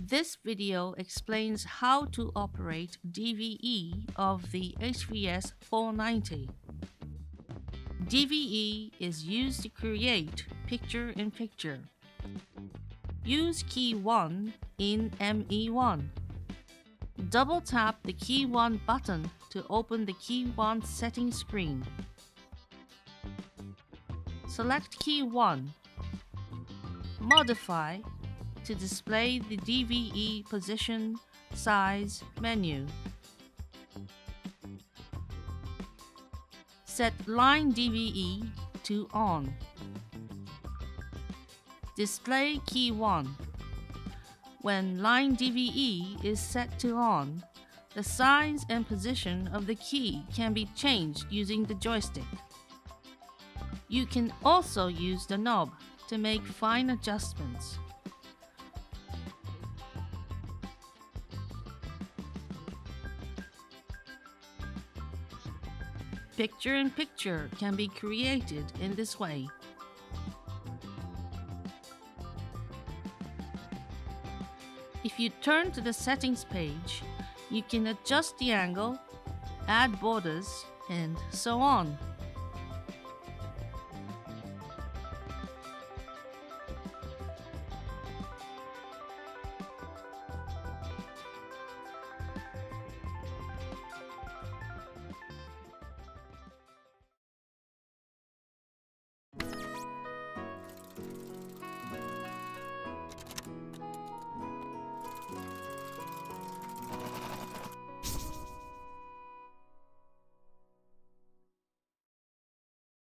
This video explains how to operate DVE of the HVS-490. DVE is used to create picture-in-picture. Use key 1 in ME1. Double-tap the key 1 button to open the key 1 setting screen. Select key 1. Modify to display the DVE position, size menu. Set line DVE to on. Display key 1. When line DVE is set to on, the size and position of the key can be changed using the joystick. You can also use the knob to make fine adjustments. Picture-in-picture can be created in this way. If you turn to the settings page, you can adjust the angle, add borders, and so on.